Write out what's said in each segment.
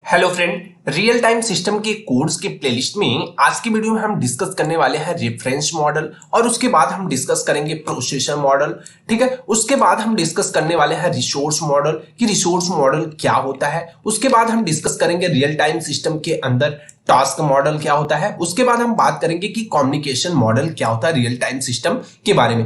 Hello friend, real time system के codes के playlist में आज की वीडियो में हम डिस्कस करने वाले हैं रेफरेंस मॉडल और उसके बाद हम डिस्कस करेंगे प्रोसेसर मॉडल। ठीक है, उसके बाद हम डिस्कस करने वाले हैं रिसोर्स मॉडल कि रिसोर्स मॉडल क्या होता है। उसके बाद हम डिस्कस करेंगे रियल टाइम सिस्टम के अंदर टास्क मॉडल क्या होता है। उसके बाद हम बात करेंगे कि कम्युनिकेशन मॉडल क्या होता है रियल टाइम सिस्टम के बारे में।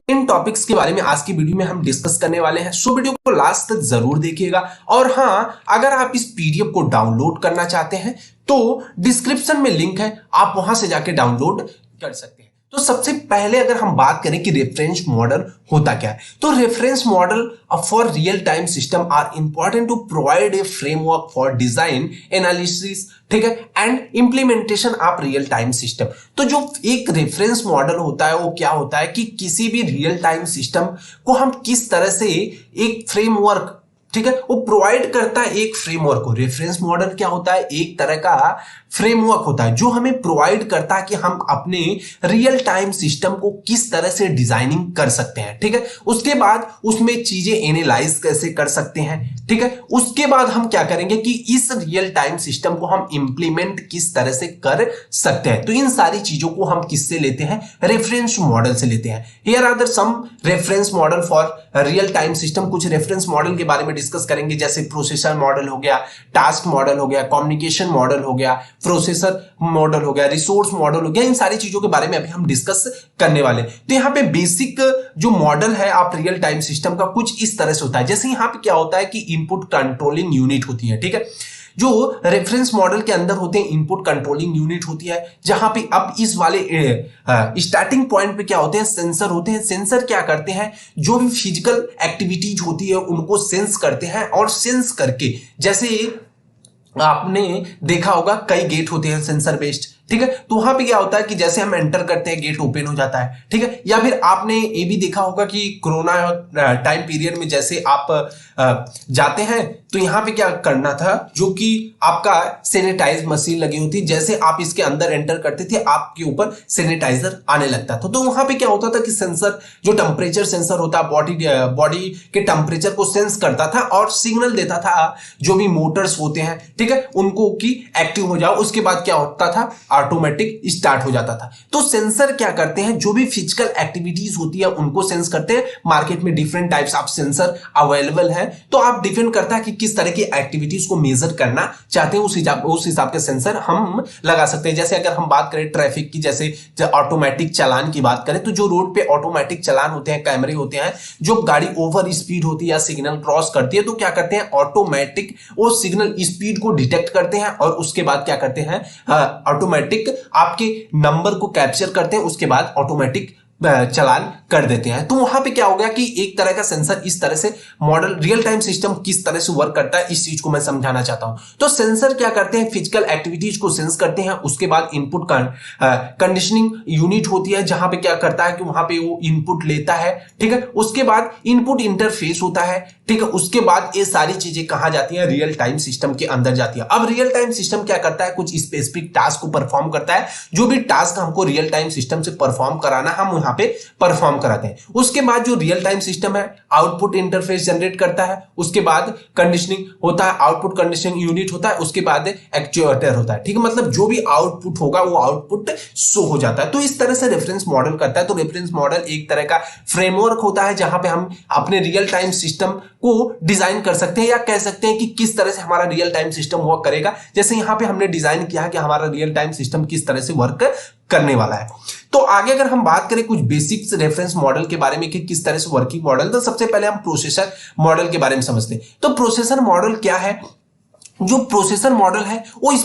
इन टॉपिक्स के बारे में आज की वीडियो में हम डिस्कस करने वाले हैं। वीडियो को लास्ट तक जरूर देखिएगा। और हाँ, अगर आप इस पीडीएफ को डाउनलोड करना चाहते हैं तो डिस्क्रिप्शन में लिंक है, आप वहां से जाके डाउनलोड कर सकते हैं। तो सबसे पहले अगर हम बात करें कि रेफरेंस मॉडल होता क्या है, तो reference model for real time system are important to provide a framework for design analysis, ठीक है, and implementation of real time system. तो जो एक रेफरेंस मॉडल होता है वो क्या होता है कि किसी भी रियल टाइम सिस्टम को हम किस तरह से एक फ्रेमवर्क, ठीक है, वो प्रोवाइड करता है एक फ्रेमवर्क को। रेफरेंस मॉडल क्या होता है, एक तरह का फ्रेमवर्क होता है जो हमें प्रोवाइड करता है कि हम अपने रियल टाइम सिस्टम को किस तरह से डिजाइनिंग कर सकते हैं। ठीक है, उसके बाद उसमें चीजें एनालाइज कैसे कर सकते हैं। ठीक है, उसके बाद हम क्या करेंगे कि इस रियल टाइम सिस्टम को हम इंप्लीमेंट किस तरह से कर सकते हैं। तो इन सारी चीजों को हम किससे लेते हैं, रेफरेंस मॉडल से लेते हैं। Here are the some reference model for real time system. कुछ रेफरेंस मॉडल के बारे में डिस्कस करेंगे, जैसे प्रोसेसर मॉडल हो गया, टास्क मॉडल हो गया, कम्युनिकेशन मॉडल हो गया, प्रोसेसर मॉडल हो गया, रिसोर्स मॉडल हो गया। इन सारी चीजों के बारे में अभी हम डिस्कस करने वाले। तो यहाँ पे बेसिक जो मॉडल है आप रियल टाइम सिस्टम का कुछ इस तरह से होता है। जैसे यहाँ पे क्या होता है कि इनपुट कंट्रोलिंग यूनिट होती है। ठीक है, जो रेफरेंस मॉडल के अंदर होते हैं इनपुट कंट्रोलिंग यूनिट होती है, जहां पे अब इस वाले स्टार्टिंग पॉइंट पे क्या होते हैं, सेंसर होते हैं। सेंसर क्या करते हैं, जो भी फिजिकल एक्टिविटीज होती है उनको सेंस करते हैं, और सेंस करके, जैसे आपने देखा होगा कई गेट होते हैं सेंसर बेस्ड। ठीक है, तो वहां पे क्या होता है कि जैसे हम एंटर करते हैं गेट ओपन हो जाता है। ठीक है, या फिर आपने ये भी देखा होगा कि कोरोना टाइम पीरियड में जैसे आप जाते हैं तो यहां पे क्या करना था, जो कि आपका सैनिटाइज मशीन लगी हुई थी, जैसे आप इसके अंदर एंटर करते थे आपके ऊपर सैनिटाइजर आने लगता था। तो वहां पे क्या होता था कि सेंसर, जो टेम्परेचर सेंसर होता है, बॉडी के टेम्परेचर को सेंस करता था और सिग्नल देता था जो भी मोटर्स होते हैं, ठीक है, उनको कि एक्टिव हो जाओ। उसके बाद क्या होता था, ऑटोमेटिक स्टार्ट हो जाता था। तो सेंसर क्या करते हैं, जो भी फिजिकल एक्टिविटीज होती है उनको सेंस करते हैं। मार्केट में different types of sensor available है, तो आप डिपेंड करता है कि किस तरह की एक्टिविटीज को मेजर करना चाहते हैं, उस हिसाब के सेंसर हम लगा सकते हैं। जैसे अगर हम बात करें ट्रैफिक की, जैसे ऑटोमेटिक चालान की बात करें, तो जो रोड पे ऑटोमेटिक चालान होते हैं, कैमरे होते हैं, जो गाड़ी ओवर स्पीड होती है या सिग्नल क्रॉस करती है, तो क्या करते हैं, ऑटोमेटिक वो सिग्नल स्पीड को डिटेक्ट करते हैं और उसके बाद क्या करते हैं, ऑटोमेटिक आपके नंबर को कैप्चर करते हैं, उसके बाद ऑटोमेटिक चलान कर देते हैं। तो वहां पे क्या हो गया कि एक तरह का सेंसर, इस तरह से मॉडल रियल टाइम सिस्टम किस तरह से वर्क करता है, इस चीज को मैं समझाना चाहता हूं। तो सेंसर क्या करते हैं, फिजिकल एक्टिविटीज को सेंस करते हैं। उसके बाद इनपुट कंडीशनिंग यूनिट होती है, जहां पे क्या करता है कि वहां पे वो इनपुट लेता है। ठीक है, उसके बाद इनपुट इंटरफेस होता है। ठीक है, उसके बाद ये सारी चीजें कहां जाती है, रियल टाइम सिस्टम के अंदर जाती है। अब रियल टाइम सिस्टम क्या करता है, कुछ स्पेसिफिक टास्क को परफॉर्म करता है। जो भी टास्क हमको रियल टाइम सिस्टम से परफॉर्म कराना, हम पे परफॉर्म कराते हैं। उसके बाद जो रियल टाइम सिस्टम है आउटपुट इंटरफेस जनरेट करता है। उसके बाद कंडीशनिंग होता है, आउटपुट कंडीशनिंग यूनिट होता है। उसके बाद एक्चुएटर होता है। ठीक है, मतलब जो भी आउटपुट होगा वो आउटपुट शो हो जाता है। तो इस तरह से रेफरेंस मॉडल करता है। तो रेफरेंस मॉडल एक तरह का फ्रेमवर्क होता है जहां पे हम अपने रियल टाइम सिस्टम को डिजाइन कर सकते हैं, या कह सकते हैं कि किस तरह से हमारा रियल टाइम सिस्टम वर्क करेगा। जैसे यहां पे हमने डिजाइन किया है कि हमारा रियल टाइम सिस्टम किस तरह से वर्क करने वाला है। तो आगे अगर हम बात करें कुछ बेसिक्स रेफरेंस मॉडल के बारे में कि किस तरह से वर्किंग मॉडल, तो सबसे पहले हम प्रोसेसर मॉडल के बारे में समझते हैं। तो प्रोसेसर मॉडल क्या है, जो प्रोसेसर मॉडल है वो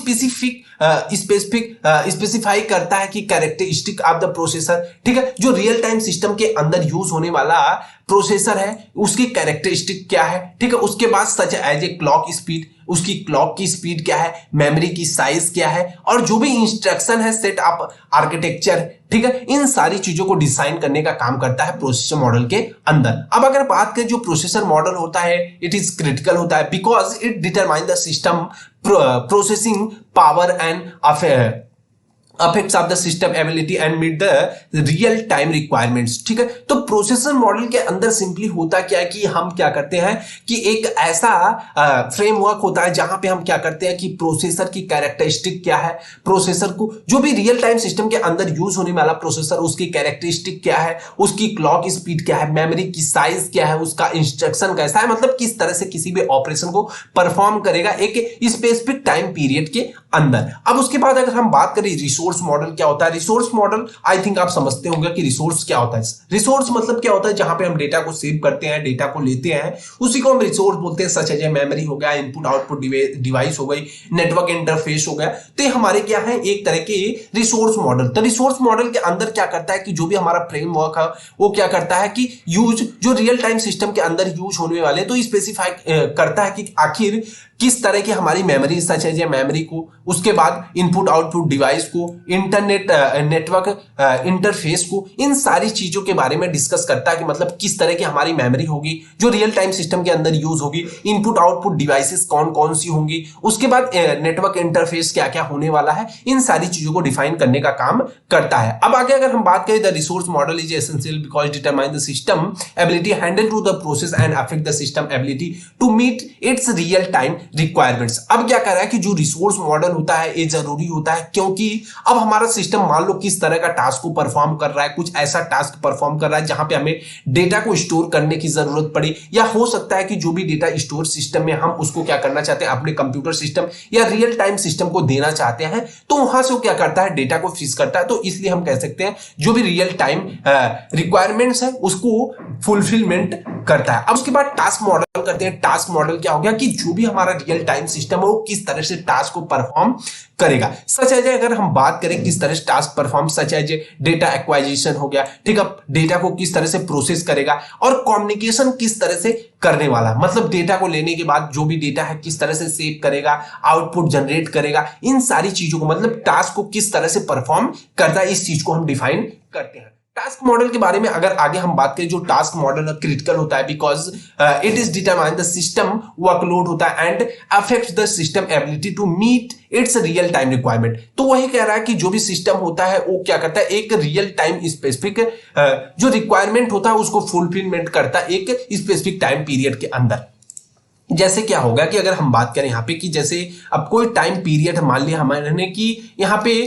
स्पेसिफाई करता है कि कैरेक्टरिस्टिक ऑफ द प्रोसेसर। ठीक है, जो रियल टाइम सिस्टम के अंदर यूज होने वाला प्रोसेसर है उसकी कैरेक्टरिस्टिक क्या है। ठीक है, उसके बाद such as a clock speed, उसकी क्लॉक की स्पीड क्या है, मेमोरी की साइज क्या है, और जो भी इंस्ट्रक्शन है, सेट ऑफ आर्किटेक्चर। ठीक है, इन सारी चीजों को डिजाइन करने का काम करता है प्रोसेसर मॉडल के अंदर। अब अगर बात करें जो प्रोसेसर मॉडल होता है, इट इज क्रिटिकल होता है because it determine the system processing power and affects of the system ability and meet the real time requirements. ठीक है, तो प्रोसेसर मॉडल के अंदर सिंपली होता क्या है कि हम क्या करते हैं कि एक ऐसा फ्रेमवर्क होता है जहां पे हम क्या करते हैं कि प्रोसेसर की कैरेक्टरिस्टिक क्या है, प्रोसेसर को जो भी रियल टाइम सिस्टम के अंदर यूज होने वाला प्रोसेसर उसकी कैरेक्टरिस्टिक क्या है, उसकी क्लॉक स्पीड क्या है, मेमोरी की साइज क्या है, उसका इंस्ट्रक्शन कैसा है, मतलब किस तरह से किसी भी ऑपरेशन को परफॉर्म करेगा एक स्पेसिफिक टाइम पीरियड के अंदर। अब उसके बाद अगर हम बात करें रिसोर्स मॉडल क्या होता है, रिसोर्स मॉडल आई थिंक आप समझते होंगे कि रिसोर्स क्या होता है। रिसोर्स मतलब क्या होता है, जहां पे हम डेटा को सेव करते हैं, डेटा को लेते हैं, उसी को हम रिसोर्स बोलते हैं। सच है मेमोरी हो गया, इनपुट आउटपुट डिवाइस हो गई, नेटवर्क इंटरफेस हो गया, तो हमारे क्या है एक तरह के रिसोर्स मॉडल। तो रिसोर्स मॉडल के अंदर क्या करता है कि जो भी हमारा फ्रेमवर्क है वो क्या करता है कि यूज जो रियल टाइम सिस्टम के अंदर यूज होने वाले तो स्पेसिफाई करता है कि आखिर किस तरह की हमारी मेमोरी सच है मेमोरी को, उसके बाद इनपुट आउटपुट डिवाइस को, इंटरनेट नेटवर्क इंटरफेस को, इन सारी चीजों के बारे में डिस्कस करता है कि मतलब किस तरह की हमारी मेमोरी होगी जो रियल टाइम सिस्टम के अंदर यूज होगी, इनपुट आउटपुट डिवाइसेस कौन कौन सी होंगी, उसके बाद नेटवर्क इंटरफेस क्या क्या होने वाला है, इन सारी चीजों को डिफाइन करने का काम करता है। अब आगे अगर हम बात करें the resource model is essential because determine the system ability handle to the process and affect the system ability to meet its real time requirements. अब क्या कर रहा है कि जो रिसोर्स मॉडल होता है ये जरूरी होता है क्योंकि अब हमारा सिस्टम मान लो किस तरह का टास्क को परफॉर्म कर रहा है, कुछ ऐसा टास्क परफॉर्म कर रहा है जहां पे हमें डेटा को स्टोर करने की जरूरत पड़े, या हो सकता है कि जो भी डेटा स्टोर सिस्टम में हम उसको क्या करना चाहते हैं अपने कंप्यूटर सिस्टम या रियल टाइम सिस्टम को देना चाहते हैं, तो वहां से वो क्या करता है डेटा को फ्रीज करता है। तो इसलिए हम कह सकते हैं जो भी रियल टाइम रिक्वायरमेंट्स है उसको फुलफिलमेंट करता है। अब उसके बाद टास्क मॉडल करते हैं। टास्क मॉडल क्या हो गया कि जो भी हमारा रियल टाइम सिस्टम है वो किस तरह से टास्क को परफॉर्म करेगा। सच है अगर हम बात करें किस तरह से टास्क परफॉर्म, सच है डेटा एक्वाजिशन हो गया, ठीक है, डेटा को किस तरह से प्रोसेस करेगा, और कम्युनिकेशन किस तरह से करने वाला, मतलब डेटा को लेने के बाद जो भी डेटा है किस तरह से सेव करेगा, आउटपुट जनरेट करेगा, इन सारी चीजों को मतलब टास्क को किस तरह से परफॉर्म करता है इस चीज को हम डिफाइन करते हैं। टास्क मॉडल के बारे में अगर आगे हम बात करें, जो टास्क मॉडल क्रिटिकल होता है because it is determine the system workload होता है and affects the system ability to meet its real time requirement. तो वही कह रहा है कि जो भी सिस्टम होता है वो क्या करता है एक रियल टाइम स्पेसिफिक जो रिक्वायरमेंट होता है उसको फुलफिलमेंट करता है एक स्पेसिफिक टाइम पीरियड के अंदर। जैसे क्या होगा कि अगर हम बात करें यहाँ पे कि जैसे अब कोई टाइम पीरियड मान लिया हमारे कि यहाँ पे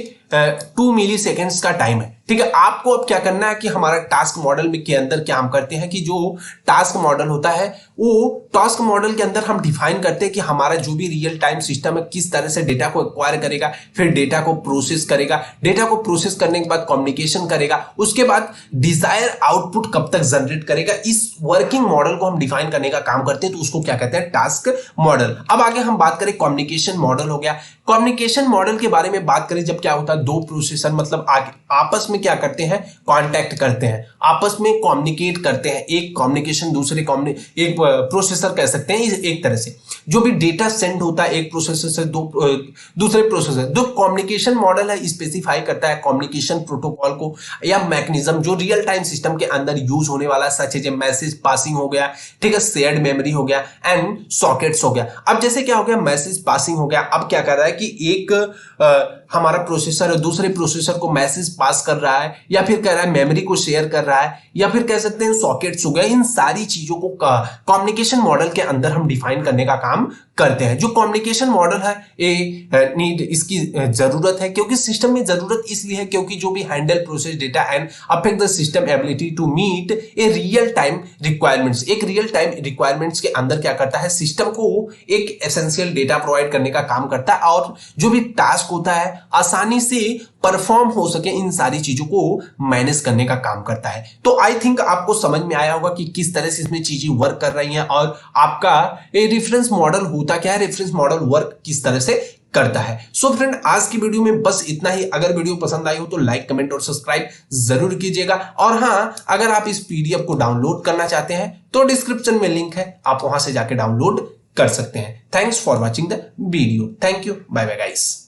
2 मिली सेकेंड्स का टाइम है, ठीक है। आपको अब क्या करना है कि हमारा टास्क मॉडल में के अंदर क्या हम करते हैं कि जो टास्क मॉडल होता है वो टास्क मॉडल के अंदर हम डिफाइन करते हैं कि हमारा जो भी रियल टाइम सिस्टम है किस तरह से डेटा को एक्वायर करेगा, फिर डेटा को प्रोसेस करेगा, डेटा को प्रोसेस करने के बाद कम्युनिकेशन करेगा, उसके बाद डिजायर आउटपुट कब तक जनरेट करेगा, इस वर्किंग मॉडल को हम डिफाइन करने का काम करते हैं, तो उसको क्या कहते हैं टास्क मॉडल। अब आगे हम बात करें कम्युनिकेशन मॉडल हो गया। कम्युनिकेशन मॉडल के बारे में बात करें जब क्या होता है दो प्रोसेसर मतलब आपस में क्या करते हैं कांटेक्ट करते हैं, आपस में कम्युनिकेट करते हैं, एक कम्युनिकेशन दूसरे एक प्रोसेसर कह सकते हैं एक तरह से जो भी डेटा सेंड होता है एक प्रोसेसर से दूसरे प्रोसेसर। जो कम्युनिकेशन मॉडल है स्पेसिफाई करता है कम्युनिकेशन प्रोटोकॉल को या मैकेनिज्म जो रियल टाइम सिस्टम के अंदर यूज होने वाला है, सच है मैसेज पासिंग हो गया, ठीक है, शेयर्ड मेमोरी हो गया एंड सॉकेट्स हो गया। अब जैसे क्या हो गया मैसेज पासिंग हो गया, अब क्या कर रहा है कि एक हमारा प्रोसेसर है दूसरे प्रोसेसर को मैसेज पास कर रहा है या फिर कह रहा है मेमोरी को शेयर कर रहा है या फिर कह सकते हैं सॉकेट्स हो गए। इन सारी चीजों को कम्युनिकेशन मॉडल के अंदर हम डिफाइन करने का काम करते हैं। जो कम्युनिकेशन मॉडल है ये नीड इसकी जरूरत है क्योंकि सिस्टम में जरूरत इसलिए है क्योंकि जो भी handle process data and affect the system ability to meet a real time requirements. एक रियल टाइम रिक्वायरमेंट्स के अंदर क्या करता है सिस्टम को एक एसेंशियल डेटा प्रोवाइड करने का काम करता है और जो भी टास्क होता है आसानी से परफॉर्म हो सके इन सारी चीजों को मैनेज करने का काम करता है। तो आई थिंक आपको समझ में आया होगा कि किस तरह से इसमें चीजें वर्क कर रही हैं और आपका रेफरेंस मॉडल होता क्या है, रेफरेंस मॉडल वर्क किस तरह से करता है। सो फ्रेंड आज की वीडियो में बस इतना ही। अगर वीडियो पसंद आई हो तो लाइक कमेंट और सब्सक्राइब जरूर कीजिएगा और हाँ अगर आप इस पीडीएफ को डाउनलोड करना चाहते हैं तो डिस्क्रिप्शन में लिंक है, आप वहां से जाके डाउनलोड कर सकते हैं। Thanks for watching the video. Thank you, bye bye guys.